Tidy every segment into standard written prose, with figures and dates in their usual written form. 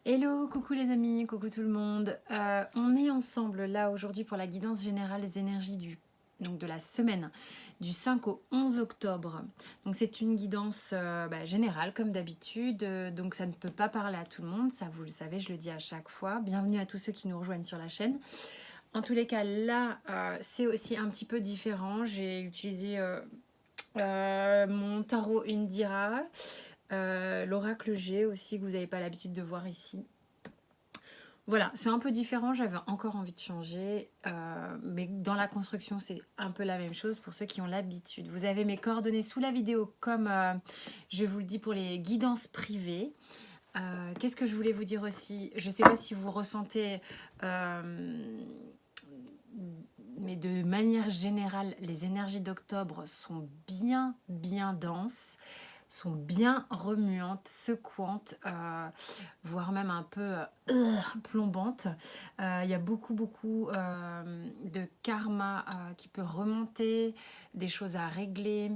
Hello, coucou les amis, coucou tout le monde. On est ensemble là aujourd'hui pour la guidance générale des énergies donc de la semaine du 5 au 11 octobre. Donc c'est une guidance générale comme d'habitude, donc ça ne peut pas parler à tout le monde, ça vous le savez, je le dis à chaque fois. Bienvenue à tous ceux qui nous rejoignent sur la chaîne. En tous les cas, là, c'est aussi un petit peu différent. J'ai utilisé mon tarot Indira, l'oracle G aussi que vous n'avez pas l'habitude de voir ici. Voilà, c'est un peu différent, j'avais encore envie de changer, mais dans la construction, c'est un peu la même chose pour ceux qui ont l'habitude. Vous avez mes coordonnées sous la vidéo, comme je vous le dis pour les guidances privées. Qu'est-ce que je voulais vous dire aussi? Je ne sais pas si vous ressentez, mais de manière générale, les énergies d'octobre sont bien denses, sont bien remuantes, secouantes, voire même un peu plombantes. Il y a beaucoup de karma qui peut remonter, des choses à régler,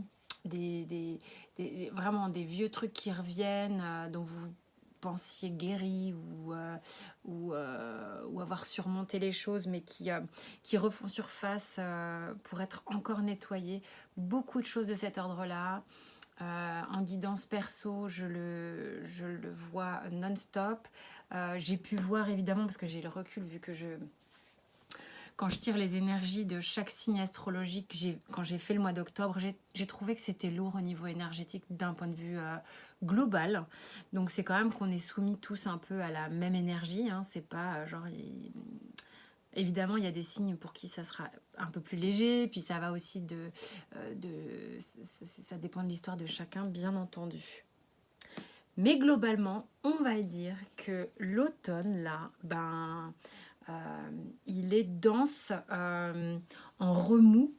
vraiment des vieux trucs qui reviennent, dont vous pensiez guéri ou avoir surmonté les choses, mais qui refont surface pour être encore nettoyées. Beaucoup de choses de cet ordre-là. En guidance perso, je le vois non-stop. J'ai pu voir évidemment, parce que j'ai le recul, vu que quand je tire les énergies de chaque signe astrologique, quand j'ai fait le mois d'octobre, j'ai trouvé que c'était lourd au niveau énergétique d'un point de vue global. Donc c'est quand même qu'on est soumis tous un peu à la même énergie. Hein. C'est pas genre... Évidemment, il y a des signes pour qui ça sera un peu plus léger, puis ça va aussi ça dépend de l'histoire de chacun, bien entendu. Mais globalement, on va dire que l'automne, là, il est dense, en remous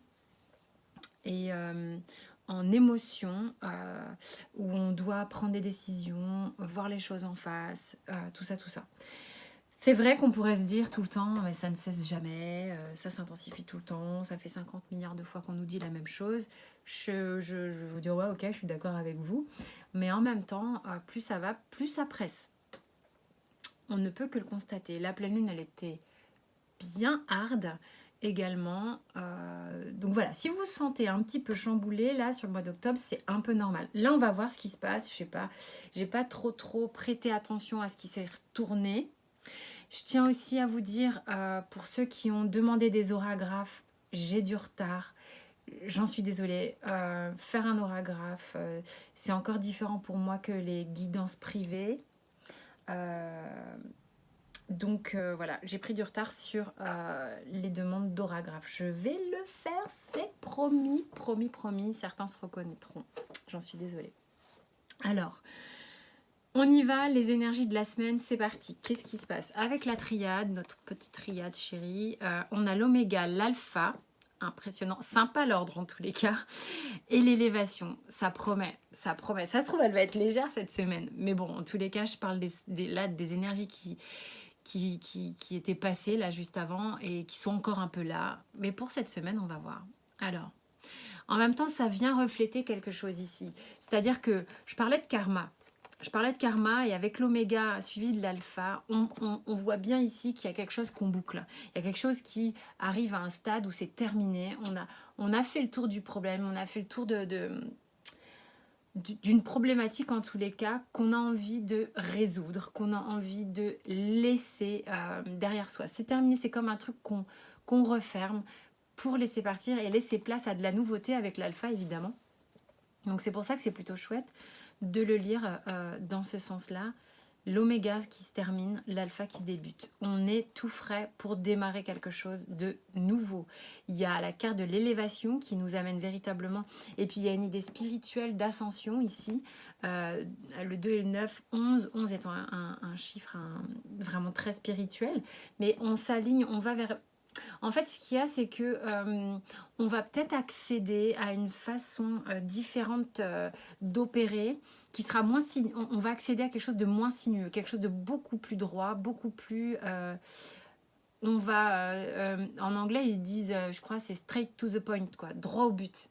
et en émotion, où on doit prendre des décisions, voir les choses en face, tout ça, tout ça. C'est vrai qu'on pourrait se dire tout le temps, mais ça ne cesse jamais, ça s'intensifie tout le temps, ça fait 50 milliards de fois qu'on nous dit la même chose. Je vais vous dire, ouais, ok, je suis d'accord avec vous. Mais en même temps, plus ça va, plus ça presse. On ne peut que le constater. La pleine lune, elle était bien hard également. Donc voilà, si vous vous sentez un petit peu chamboulé là sur le mois d'octobre, c'est un peu normal. Là, on va voir ce qui se passe. Je sais pas, j'ai pas trop prêté attention à ce qui s'est retourné. Je tiens aussi à vous dire, pour ceux qui ont demandé des orographes, j'ai du retard. J'en suis désolée. Faire un orographe, c'est encore différent pour moi que les guidances privées. Donc voilà, j'ai pris du retard sur les demandes d'orographe. Je vais le faire, c'est promis. Certains se reconnaîtront. J'en suis désolée. Alors, on y va, les énergies de la semaine, c'est parti. Qu'est-ce qui se passe? Avec la triade, notre petite triade chérie, on a l'oméga, l'alpha, impressionnant, sympa l'ordre en tous les cas, et l'élévation, ça promet, ça promet. Ça se trouve, elle va être légère cette semaine, mais bon, en tous les cas, je parle là des énergies qui étaient passées là juste avant et qui sont encore un peu là. Mais pour cette semaine, on va voir. Alors, en même temps, ça vient refléter quelque chose ici. C'est-à-dire que je parlais de karma. Et avec l'oméga suivi de l'alpha, on voit bien ici qu'il y a quelque chose qu'on boucle. Il y a quelque chose qui arrive à un stade où c'est terminé. On a fait le tour du problème, on a fait le tour d'une problématique en tous les cas qu'on a envie de résoudre, qu'on a envie de laisser derrière soi. C'est terminé, c'est comme un truc qu'on referme pour laisser partir et laisser place à de la nouveauté avec l'alpha évidemment. Donc c'est pour ça que c'est plutôt chouette de le lire dans ce sens-là. L'oméga qui se termine, l'alpha qui débute. On est tout frais pour démarrer quelque chose de nouveau. Il y a la carte de l'élévation qui nous amène véritablement. Et puis il y a une idée spirituelle d'ascension ici. Le 2 et le 9, 11. 11 étant un chiffre vraiment très spirituel. Mais on s'aligne, on va vers... En fait, ce qu'il y a, c'est que on va peut-être accéder à une façon différente d'opérer, qui sera moins on va accéder à quelque chose de moins sinueux, quelque chose de beaucoup plus droit, beaucoup plus. On va, en anglais, ils disent, je crois, c'est straight to the point, quoi, droit au but.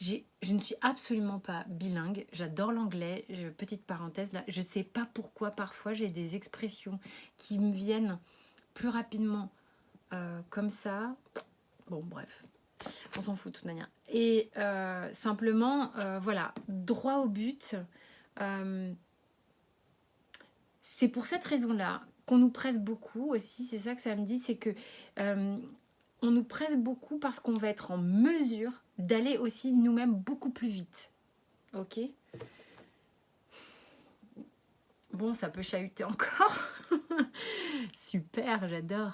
Je ne suis absolument pas bilingue, j'adore l'anglais, petite parenthèse là, je sais pas pourquoi parfois j'ai des expressions qui me viennent plus rapidement comme ça. Bon bref, on s'en fout de toute manière. Et simplement, voilà, droit au but. C'est pour cette raison-là qu'on nous presse beaucoup aussi, c'est ça que ça me dit, c'est que on nous presse beaucoup parce qu'on va être en mesure d'aller aussi nous-mêmes beaucoup plus vite. Ok. Bon, ça peut chahuter encore. Super, j'adore.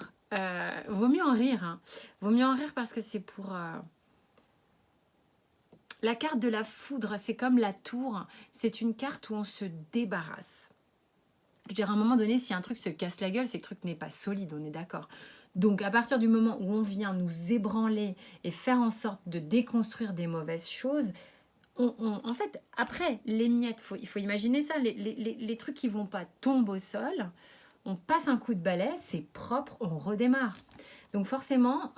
Vaut mieux en rire. Hein. Vaut mieux en rire parce que c'est pour... La carte de la foudre, c'est comme la tour. C'est une carte où on se débarrasse. Je dirais à un moment donné, si un truc se casse la gueule, c'est que le truc n'est pas solide, on est d'accord. Donc à partir du moment où on vient nous ébranler et faire en sorte de déconstruire des mauvaises choses, en fait, après, les miettes, il faut imaginer ça, les trucs qui vont pas tombent au sol, on passe un coup de balai, c'est propre, on redémarre. Donc forcément,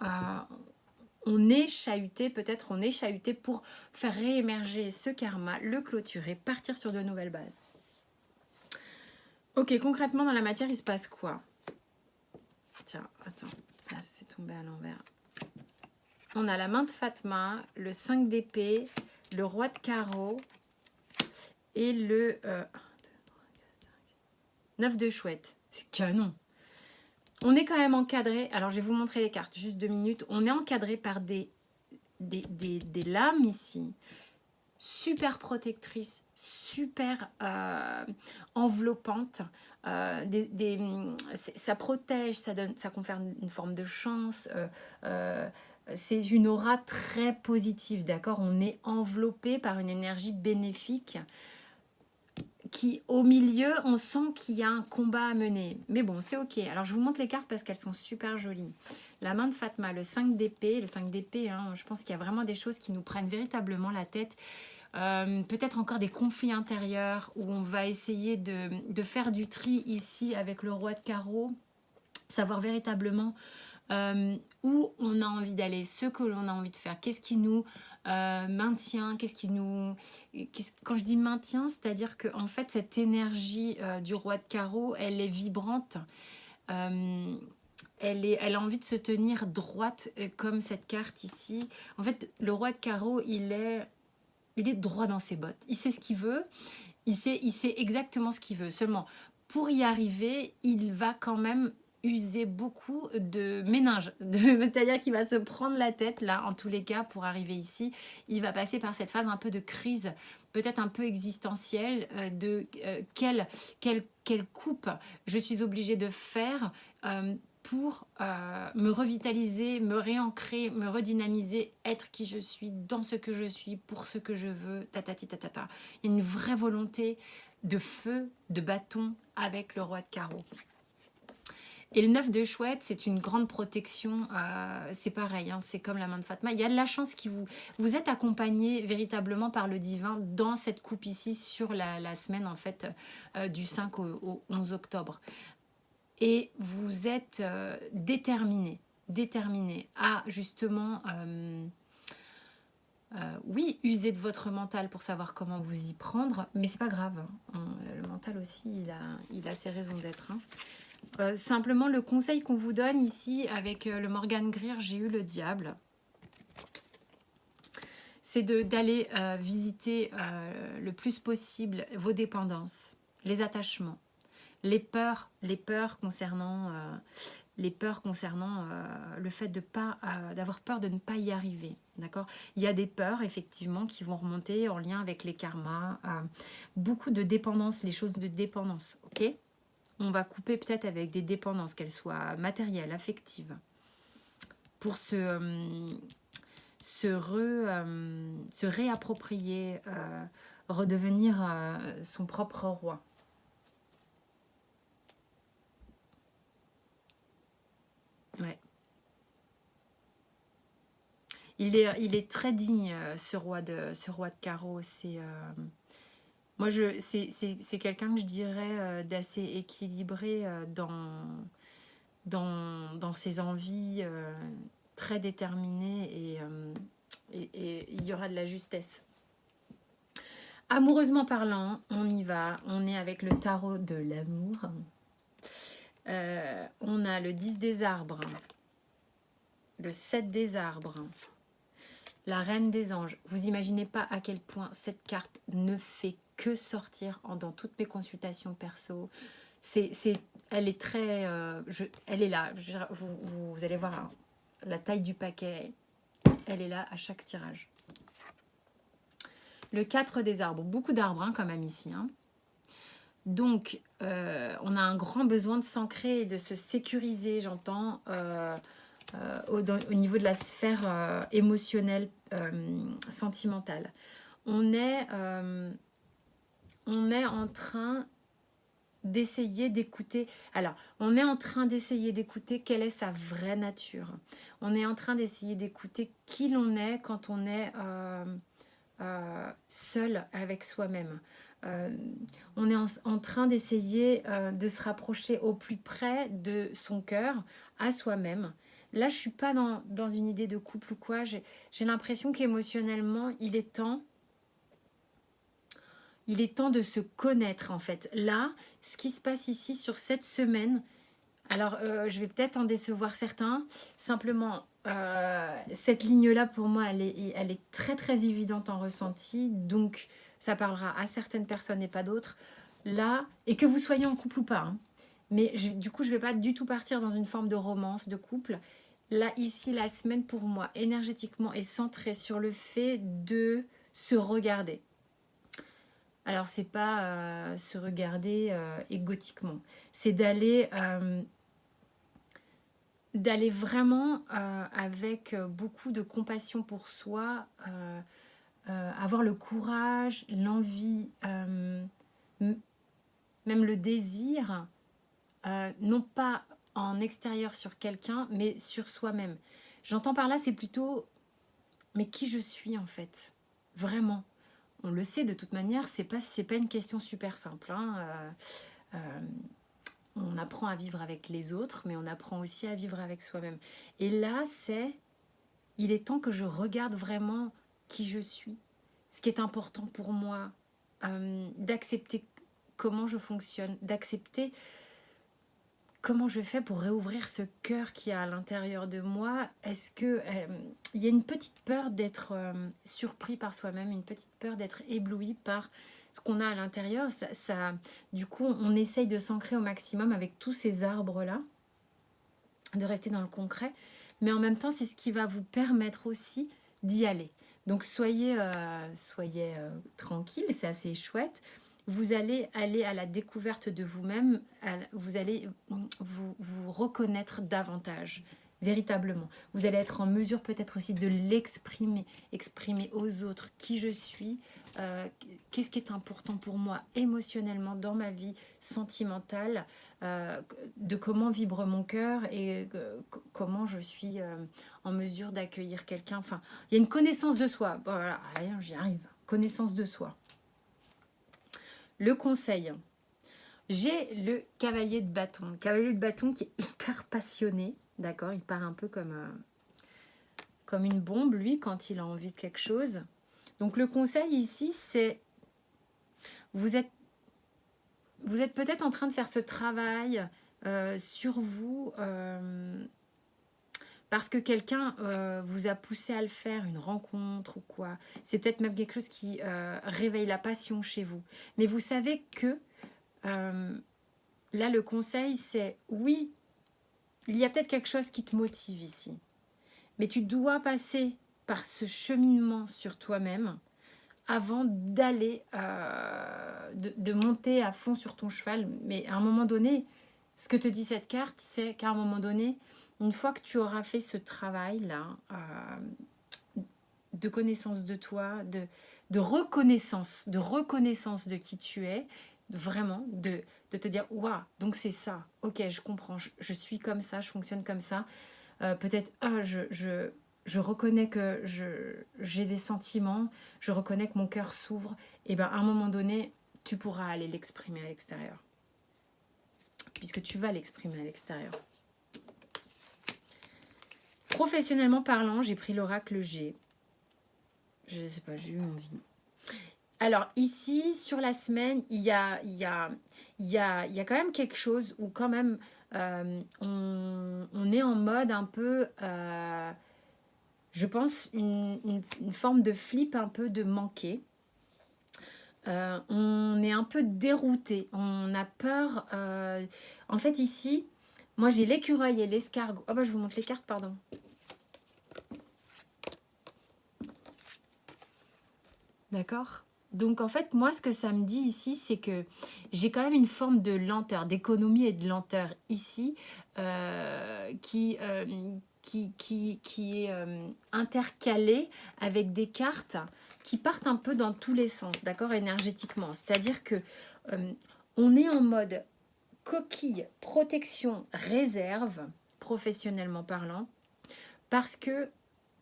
on est chahuté, peut-être on est chahuté pour faire réémerger ce karma, le clôturer, partir sur de nouvelles bases. Ok, concrètement, dans la matière, il se passe quoi? Tiens, attends, là, c'est tombé à l'envers. On a la main de Fatma, le 5 d'épée, le roi de carreau et le 9 de chouette. C'est canon. On est quand même encadré, alors je vais vous montrer les cartes, juste 2 minutes. On est encadré par des lames ici, super protectrices, super enveloppantes. Ça protège, ça confère une forme de chance. C'est une aura très positive, d'accord? On est enveloppé par une énergie bénéfique qui, au milieu, on sent qu'il y a un combat à mener. Mais bon, c'est ok. Alors, je vous montre les cartes parce qu'elles sont super jolies. La main de Fatma, le 5 d'épée. Le 5 d'épée, hein, je pense qu'il y a vraiment des choses qui nous prennent véritablement la tête. Peut-être encore des conflits intérieurs où on va essayer de faire du tri ici avec le roi de carreau. Savoir véritablement où on a envie d'aller, ce que l'on a envie de faire, qu'est-ce qui nous maintient, qu'est-ce qui nous... Quand je dis maintien, c'est-à-dire que en fait, cette énergie du roi de carreau, elle est vibrante, elle a envie de se tenir droite comme cette carte ici. En fait, le roi de carreau, il est droit dans ses bottes. Il sait ce qu'il veut, il sait exactement ce qu'il veut. Seulement, pour y arriver, il va quand même user beaucoup de méninges. C'est-à-dire qu'il va se prendre la tête, là, en tous les cas, pour arriver ici. Il va passer par cette phase un peu de crise, peut-être un peu existentielle, quelle coupe je suis obligée de faire pour me revitaliser, me réancrer, me redynamiser, être qui je suis, dans ce que je suis, pour ce que je veux, tatati tatata. Il y a une vraie volonté de feu, de bâton avec le roi de carreau. Et le 9 de chouette, c'est une grande protection. C'est pareil, hein, c'est comme la main de Fatma. Il y a de la chance qui vous êtes accompagné véritablement par le divin dans cette coupe ici sur la semaine en fait du 5 au 11 octobre. Et vous êtes déterminé à justement, oui, user de votre mental pour savoir comment vous y prendre, mais c'est pas grave. Hein. Le mental aussi, il a ses raisons d'être. Hein. Simplement, le conseil qu'on vous donne ici avec le Morgan Greer, j'ai eu le diable, c'est d'aller visiter le plus possible vos dépendances, les attachements. Les peurs concernant le fait d'avoir peur de ne pas y arriver. D'accord ? Il y a des peurs, effectivement, qui vont remonter en lien avec les karmas. Beaucoup de dépendance, les choses de dépendance. Ok ? On va couper peut-être avec des dépendances, qu'elles soient matérielles, affectives, pour se réapproprier, redevenir son propre roi. Ouais. Il est très digne, ce roi de carreau. Moi, c'est quelqu'un que je dirais d'assez équilibré dans ses envies, très déterminé et il y aura de la justesse. Amoureusement parlant, on y va. On est avec le tarot de l'amour. On a le 10 des arbres, le 7 des arbres, la reine des anges. Vous imaginez pas à quel point cette carte ne fait que sortir dans toutes mes consultations perso. Elle est très... elle est là. Vous allez voir hein, la taille du paquet. Elle est là à chaque tirage. Le 4 des arbres. Beaucoup d'arbres hein, quand même ici. Hein. Donc, on a un grand besoin de s'ancrer et de se sécuriser, j'entends, au niveau de la sphère émotionnelle, sentimentale. On est en train d'essayer d'écouter. Alors, on est en train d'essayer d'écouter quelle est sa vraie nature. On est en train d'essayer d'écouter qui l'on est quand on est seul avec soi-même. On est en train d'essayer de se rapprocher au plus près de son cœur, à soi-même. Là, je ne suis pas dans une idée de couple ou quoi. J'ai l'impression qu'émotionnellement, il est temps de se connaître en fait. Là, ce qui se passe ici sur cette semaine, alors je vais peut-être en décevoir certains, simplement cette ligne-là pour moi, elle est très très évidente en ressenti, donc ça parlera à certaines personnes et pas d'autres. Là, et que vous soyez en couple ou pas, hein. Mais du coup, je ne vais pas du tout partir dans une forme de romance, de couple. Là, ici, la semaine pour moi, énergétiquement, est centrée sur le fait de se regarder. Alors, c'est pas se regarder égotiquement. C'est d'aller vraiment avec beaucoup de compassion pour soi, avoir le courage, l'envie, même le désir, non pas en extérieur sur quelqu'un, mais sur soi-même. J'entends par là, c'est plutôt, mais qui je suis en fait, vraiment. On le sait de toute manière, c'est pas une question super simple. Hein. On apprend à vivre avec les autres, mais on apprend aussi à vivre avec soi-même. Et là, il est temps que je regarde vraiment qui je suis, ce qui est important pour moi, d'accepter comment je fonctionne, d'accepter comment je fais pour réouvrir ce cœur qui est à l'intérieur de moi. Est-ce que il y a une petite peur d'être surpris par soi-même, une petite peur d'être ébloui par ce qu'on a à l'intérieur. Du coup, on essaye de s'ancrer au maximum avec tous ces arbres-là, de rester dans le concret. Mais en même temps, c'est ce qui va vous permettre aussi d'y aller. Donc, soyez tranquille, c'est assez chouette. Vous allez aller à la découverte de vous-même, vous allez vous reconnaître davantage, véritablement. Vous allez être en mesure peut-être aussi de l'exprimer, exprimer aux autres qui je suis, qu'est-ce qui est important pour moi émotionnellement dans ma vie sentimentale, de comment vibre mon cœur et comment je suis en mesure d'accueillir quelqu'un. Enfin, il y a une connaissance de soi. Bon, voilà, j'y arrive. Connaissance de soi. Le conseil. J'ai le cavalier de bâton. Le cavalier de bâton qui est hyper passionné. D'accord, il part un peu comme une bombe, lui, quand il a envie de quelque chose. Donc, le conseil ici, c'est vous êtes peut-être en train de faire ce travail sur vous parce que quelqu'un vous a poussé à le faire, une rencontre ou quoi. C'est peut-être même quelque chose qui réveille la passion chez vous. Mais vous savez que là, le conseil, c'est oui, il y a peut-être quelque chose qui te motive ici. Mais tu dois passer par ce cheminement sur toi-même avant d'aller, de monter à fond sur ton cheval. Mais à un moment donné, ce que te dit cette carte, c'est qu'à un moment donné, une fois que tu auras fait ce travail-là, de connaissance de toi, de reconnaissance de qui tu es, vraiment, de te dire, waouh, donc c'est ça, ok, je comprends, je suis comme ça, je fonctionne comme ça. Peut-être, je reconnais que j'ai des sentiments, je reconnais que mon cœur s'ouvre, et bien à un moment donné, tu pourras aller l'exprimer à l'extérieur. Puisque tu vas l'exprimer à l'extérieur. Professionnellement parlant, j'ai pris l'oracle G. Je sais pas, j'ai eu envie. Alors ici, sur la semaine, il y a quand même quelque chose où quand même on est en mode un peu, je pense, une forme de flip un peu de manquer. On est un peu dérouté, on a peur. En fait ici, moi j'ai l'écureuil et l'escargot. Oh bah je vous montre les cartes, pardon. D'accord. Donc en fait, moi, ce que ça me dit ici, c'est que j'ai quand même une forme de lenteur, d'économie et de lenteur ici, qui est intercalée avec des cartes qui partent un peu dans tous les sens, d'accord, énergétiquement. C'est-à-dire que euh, on est en mode coquille, protection, réserve, professionnellement parlant, parce que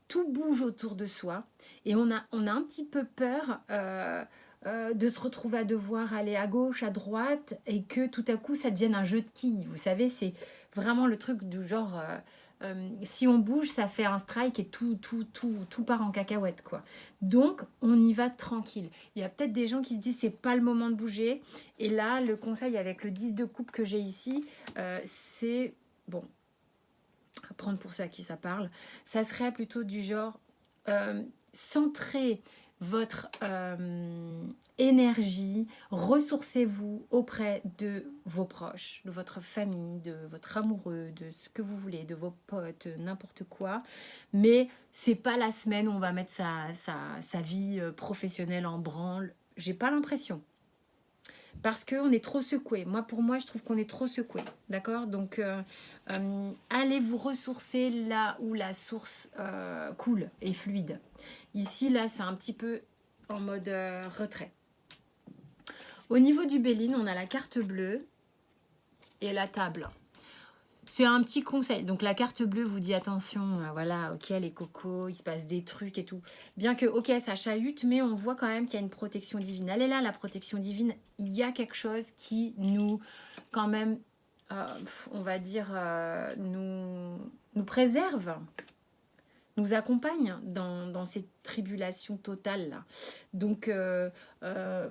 tout bouge autour de soi et on a un petit peu peur de se retrouver à devoir aller à gauche, à droite et que tout à coup ça devienne un jeu de quilles. Vous savez, c'est vraiment le truc du genre si on bouge, ça fait un strike et tout part en cacahuète quoi. Donc on y va tranquille. Il y a peut-être des gens qui se disent c'est pas le moment de bouger et là le conseil avec le 10 de coupe que j'ai ici, c'est bon, à prendre pour ceux à qui ça parle, ça serait plutôt du genre centrer votre énergie, ressourcez-vous auprès de vos proches, de votre famille, de votre amoureux, de ce que vous voulez, de vos potes, n'importe quoi. Mais c'est pas la semaine où on va mettre sa vie professionnelle en branle. J'ai pas l'impression parce qu'on est trop secoué. Pour moi, je trouve qu'on est trop secoué. D'accord. Donc, allez vous ressourcer là où la source coule et fluide. Ici, là, c'est un petit peu en mode retrait. Au niveau du Béline, on a la carte bleue et la table. C'est un petit conseil. Donc la carte bleue vous dit attention, voilà, ok, les cocos, il se passe des trucs et tout. Bien que, ok, ça chahute, mais on voit quand même qu'il y a une protection divine. Elle est là, la protection divine. Il y a quelque chose qui nous, quand même, on va dire, nous préserve, nous accompagne dans ces tribulations totales là. Donc,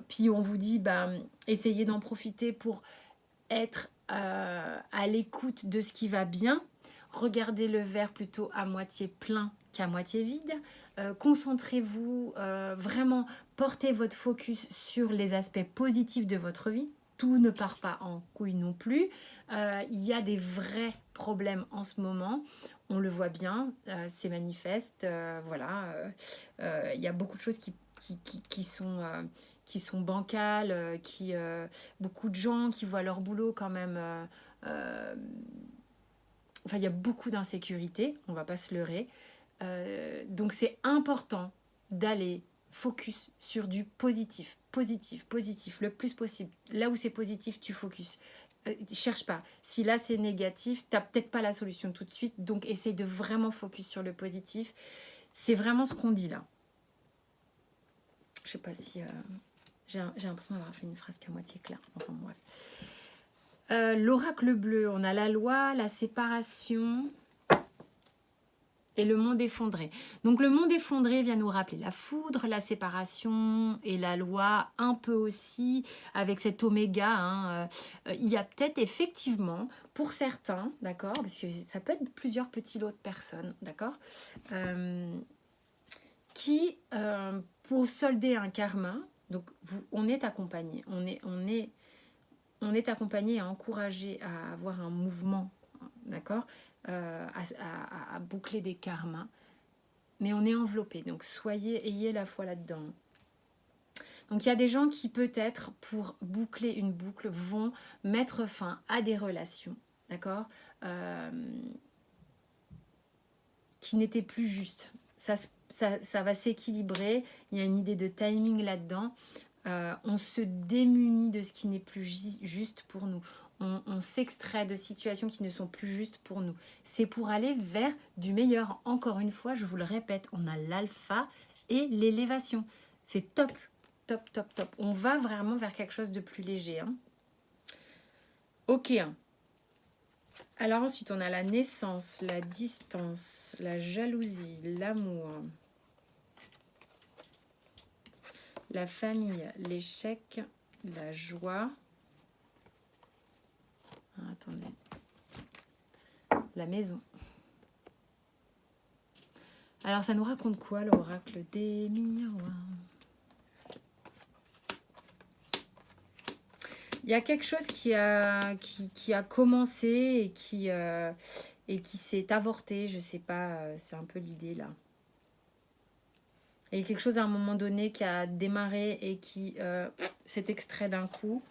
puis on vous dit, bah, essayez d'en profiter pour être à l'écoute de ce qui va bien, regardez le verre plutôt à moitié plein qu'à moitié vide, concentrez-vous vraiment, portez votre focus sur les aspects positifs de votre vie, tout ne part pas en couille non plus, il y a des vrais problèmes en ce moment, on le voit bien, c'est manifeste, voilà, il y a beaucoup de choses qui sont bancales, beaucoup de gens qui voient leur boulot quand même. Enfin, il y a beaucoup d'insécurité, on va pas se leurrer. Donc c'est important d'aller focus sur du positif, positif, positif, le plus possible. Là où c'est positif, tu focus. Cherche pas. Si là c'est négatif, t'as peut-être pas la solution tout de suite, donc essaye de vraiment focus sur le positif. C'est vraiment ce qu'on dit là. Je sais pas si j'ai l'impression d'avoir fait une phrase qu'à moitié claire. Enfin bref. L'oracle bleu, on a la loi, la séparation et le monde effondré. Donc le monde effondré vient nous rappeler la foudre, la séparation et la loi un peu aussi avec cet oméga. Hein, il y a peut-être effectivement pour certains, d'accord, parce que ça peut être plusieurs petits lots de personnes, d'accord, qui pour solder un karma, donc on est accompagné, on est accompagné et encouragé à avoir un mouvement, d'accord, à boucler des karmas, mais on est enveloppé, donc ayez la foi là-dedans. Donc il y a des gens qui peut-être pour boucler une boucle vont mettre fin à des relations, d'accord, qui n'étaient plus justes. Ça va s'équilibrer, il y a une idée de timing là-dedans. On se démunit de ce qui n'est plus juste pour nous. On s'extrait de situations qui ne sont plus justes pour nous. C'est pour aller vers du meilleur. Encore une fois, je vous le répète, on a l'alpha et l'élévation. C'est top, top, top, top. On va vraiment vers quelque chose de plus léger. Hein. Ok. Alors ensuite, on a la naissance, la distance, la jalousie, l'amour. La famille, l'échec, la joie. Ah, attendez. La maison. Alors, ça nous raconte quoi, l'oracle des miroirs? Il y a quelque chose qui a commencé et qui s'est avorté. Je sais pas, c'est un peu l'idée là. Il y a quelque chose à un moment donné qui a démarré et qui s'est extrait d'un coup.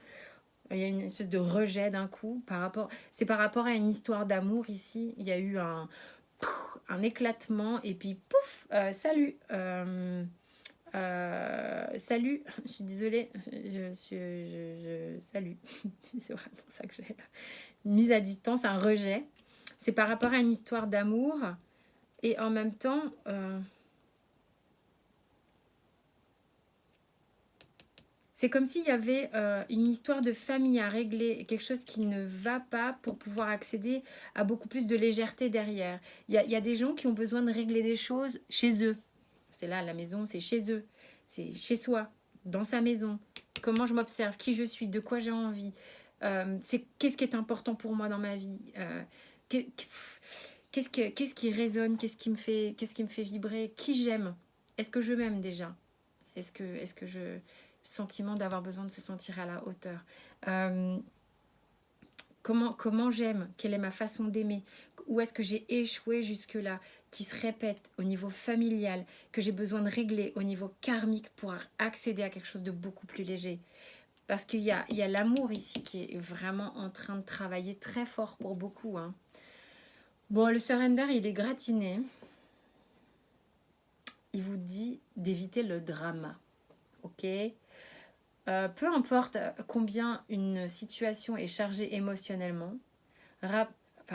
Il y a une espèce de rejet d'un coup. C'est par rapport à une histoire d'amour ici. Il y a eu un éclatement et puis pouf, salut. Salut, je suis désolée, salut, c'est vraiment ça que j'ai. Une mise à distance, un rejet. C'est par rapport à une histoire d'amour et en même temps, c'est comme s'il y avait une histoire de famille à régler, quelque chose qui ne va pas pour pouvoir accéder à beaucoup plus de légèreté derrière. Il y a des gens qui ont besoin de régler des choses chez eux. C'est là, la maison, c'est chez eux. C'est chez soi, dans sa maison. Comment je m'observe, qui je suis, de quoi j'ai envie. Qu'est-ce qui est important pour moi dans ma vie. Qu'est-ce qui résonne, qu'est-ce qui me fait vibrer, qui j'aime. Est-ce que je m'aime déjà? Est-ce que je... Sentiment d'avoir besoin de se sentir à la hauteur. Comment j'aime? Quelle est ma façon d'aimer? Où est-ce que j'ai échoué jusque-là? Qui se répète au niveau familial, que j'ai besoin de régler au niveau karmique pour accéder à quelque chose de beaucoup plus léger. Parce qu'il y a l'amour ici qui est vraiment en train de travailler très fort pour beaucoup. Hein. Bon, le surrender, il est gratiné. Il vous dit d'éviter le drama. Ok? Peu importe combien une situation est chargée émotionnellement,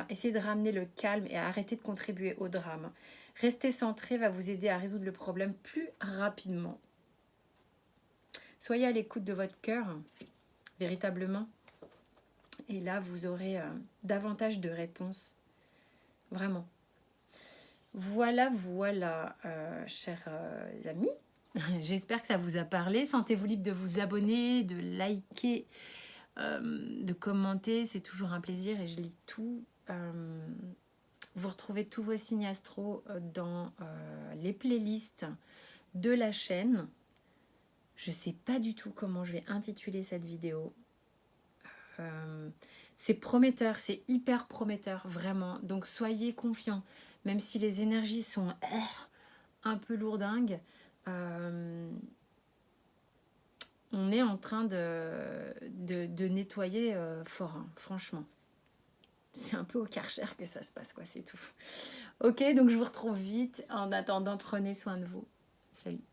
essayez de ramener le calme et à arrêter de contribuer au drame. Rester centré va vous aider à résoudre le problème plus rapidement. Soyez à l'écoute de votre cœur, véritablement. Et là, vous aurez davantage de réponses. Vraiment. Voilà, chers amis. J'espère que ça vous a parlé. Sentez-vous libre de vous abonner, de liker, de commenter. C'est toujours un plaisir et je lis tout. Vous retrouvez tous vos signes astro dans les playlists de la chaîne. Je ne sais pas du tout comment je vais intituler cette vidéo. C'est prometteur, c'est hyper prometteur, vraiment. Donc soyez confiants, même si les énergies sont un peu lourdingues. On est en train de nettoyer fort, hein, franchement. C'est un peu au Karcher que ça se passe, quoi, c'est tout. Ok, donc je vous retrouve vite. En attendant, prenez soin de vous. Salut.